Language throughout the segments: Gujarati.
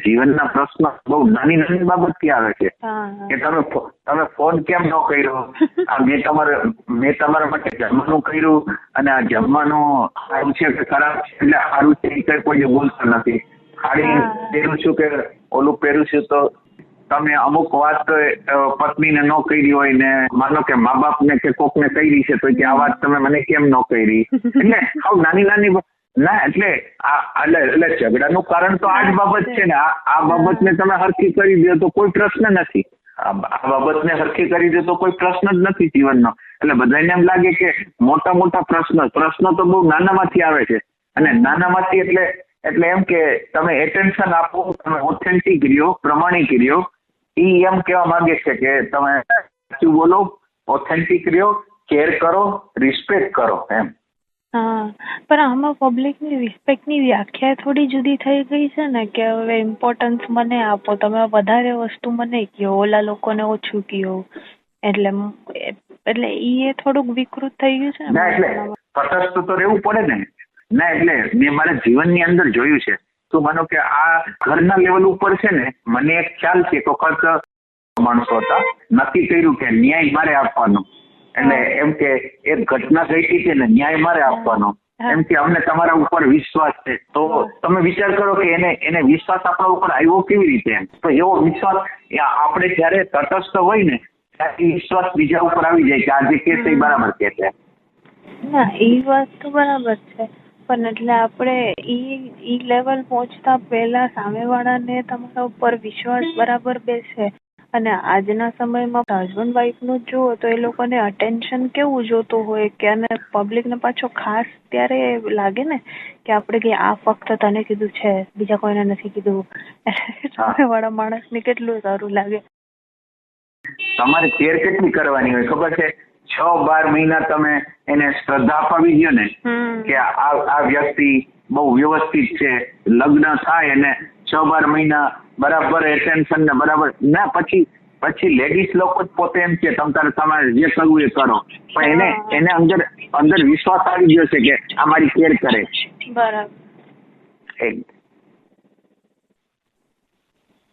જીવનના પ્રશ્નો બહુ નાની નાની બાબતથી આવે છે કે તમે ફોન કેમ ન કર્યો, મેં તમારા માટે જમવાનું કર્યું અને આ જમવાનું સારું છે કે ખરાબ છે એટલે સારું છે એ કઈ કોઈ બોલતા નથી. ખાલી પહેરું છું કે ઓલું પહેરું છું તો તમે અમુક વાત પત્નીને ન કરી હોય ને માનો કે મા બાપને કે કોકને કરી છે તો કે આ વાત તમે મને કેમ ન કરી, એટલે હાવ નાની નાની ના એટલે એટલે ઝઘડાનું કારણ તો આ જ બાબત છે ને. આ બાબતને તમે હરખી કરી દો તો કોઈ પ્રશ્ન નથી. આ બાબતને હરખી કરી દો તો કોઈ પ્રશ્ન જ નથી જીવનનો. એટલે બધાને એમ લાગે કે મોટા મોટા પ્રશ્નો તો બહુ નાનામાંથી આવે છે અને નાનામાંથી એટલે એમ કે તમે એટેન્શન આપો, તમે ઓથેન્ટિક રહ્યો, પ્રમાણિક રહ્યો. એ એમ કહેવા માંગે છે કે તમે સાચું બોલો, ઓથેન્ટિક રહ્યો, કેર કરો, રિસ્પેક્ટ કરો એમ. હા, પણ આમાં પબ્લિકની રિસ્પેક્ટની વ્યાખ્યા થોડી જુદી થઈ ગઈ છે ને કે હવે ઇમ્પોર્ટન્સ મને આપો, તમે વધારે વસ્તુ મને કહો, ઓલા લોકોને ઓછું કહો, એટલે એ થોડુંક વિકૃત થઈ ગયું છે ને. એટલે તટસ્થ તો રહેવું પડે ને. ના એટલે મેં મારા જીવનની અંદર જોયું છે. તો માનો કે આ ઘરના લેવલ ઉપર છે ને, મને એક ખ્યાલ છે કે વખત માણસો હતા, નક્કી કર્યું કે ન્યાય મારે આપવાનો. એટલે એમ કે એક ઘટના ઘટી છે ને ન્યાય મારે આપવાનો, એમ કે અમને તમારા ઉપર વિશ્વાસ છે. તો તમે વિચાર કરો કે એને વિશ્વાસ આપણા ઉપર આવ્યો કેવી રીતે એમ. તો એવો વિશ્વાસ આપણે જયારે તટસ્થ હોય ને ત્યારે વિશ્વાસ બીજા ઉપર આવી જાય કે આ જે કે છે એ બરાબર કે છે. ના એ વાત તો બરાબર છે, પણ એટલે આપણે ઈ લેવલ પહોંચતા પહેલા સામેવાળાને તમારા ઉપર વિશ્વાસ બરાબર બેસે. અને આજના સમયમાં હસબન્ડ વાઈફ નું જુઓ તો એ લોકોને અટેન્શન કેવું જોતું હોય કે અને પબ્લિકને પાછો ખાસ ત્યારે લાગે ને કે આપણે કે આ ફક્ત તને કીધું છે, બીજા કોઈને નથી કીધું. સામેવાળા માણસને કેટલું સારું લાગે. તમારે કેર કેટલી કરવાની હોય ખબર છે? 6-12 મહિના તમે એને શ્રદ્ધા અપાવી દો ને કે આ વ્યક્તિ બહુ વ્યવસ્થિત છે, લગ્ન થાય અને 6-12 મહિના બરાબર એટેન્શન ને બરાબર ના, પછી લેડીઝ લોકો જ પોતે એમ કે તમારે જે કરવું એ કરો, પણ એને અંદર વિશ્વાસ આવી ગયો છે કે આ મારી કેર કરે. બરાબર.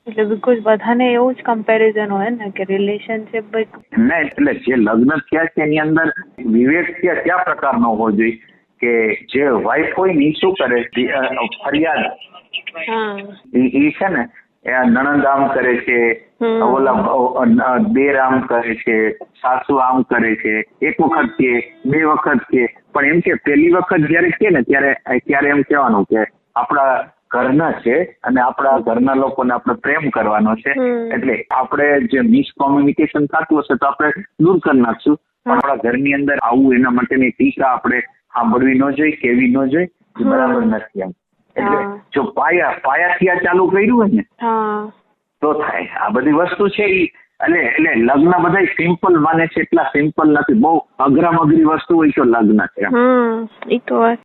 એટલે બીકોઝ બધાને એવું જ કમ્પેરિઝન હોય ને કે રિલેશનશિપ ના, એટલે જે લગ્ન થયા છે એની અંદર વિવેક કયા પ્રકારનો હોવો જોઈએ કે જે વાઇફ હોય ને શું કરે ફરિયાદ એ છે ને નણંદ આમ કરે છે, ઓલા દેર આમ કરે છે, સાસુ આમ કરે છે, એક વખત કે 2 વખત કે, પણ એમ કે પહેલી વખત જયારે કે ને ત્યારે એમ કહેવાનું કે આપણા ઘરના છે અને આપણા ઘરના લોકોને આપણે પ્રેમ કરવાનો છે. એટલે આપણે જે મિસકોમ્યુનિકેશન થતું હશે તો આપણે દૂર કરી નાખશું, પણ આપણા ઘરની અંદર આવું એના માટેની ટીકા આપણે સાંભળવી ન જોઈએ, કેવી ન જોઈએ, એ બરાબર નથી એમ. એટલે જો પાયાથી આ ચાલુ કર્યું હોય ને તો થાય. આ બધી વસ્તુ છે એટલે લગ્ન બધા સિમ્પલ માને છે, એટલા સિમ્પલ નથી. બહુ અઘરામ અઘરી વસ્તુ હોય તો લગ્ન છે. એ તો વાત.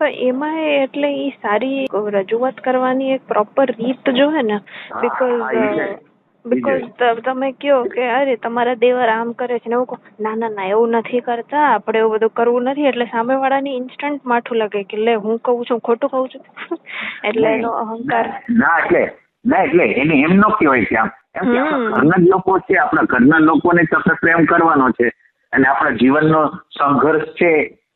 પણ એમાં એટલે એ સારી રજૂઆત કરવાની એક પ્રોપર રીત જો હે ને, બીકોઝ તમે કયો કે અરે તમારા દેવર આમ કરે છે ને એવું કહો, ના એવું નથી કરતા, આપણે એવું બધું કરવું નથી, એટલે સામેવાળાની ઇન્સ્ટન્ટ માઠું લાગે કે લે હું કહું છું ખોટું કહું છું. એટલે એનો અહંકાર એટલે એને એમ ન કહેવાય કે આમ ઘરના જ લોકો છે, આપણા ઘરના લોકોને આપણે પ્રેમ કરવાનો છે અને આપણા જીવનનો સંઘર્ષ છે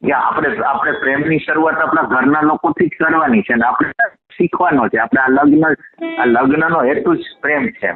કે આપણે પ્રેમની શરૂઆત આપણા ઘરના લોકોથી જ કરવાની છે અને આપણે શીખવાનો છે. આપણે આ લગ્નનો હેતુ જ પ્રેમ છે.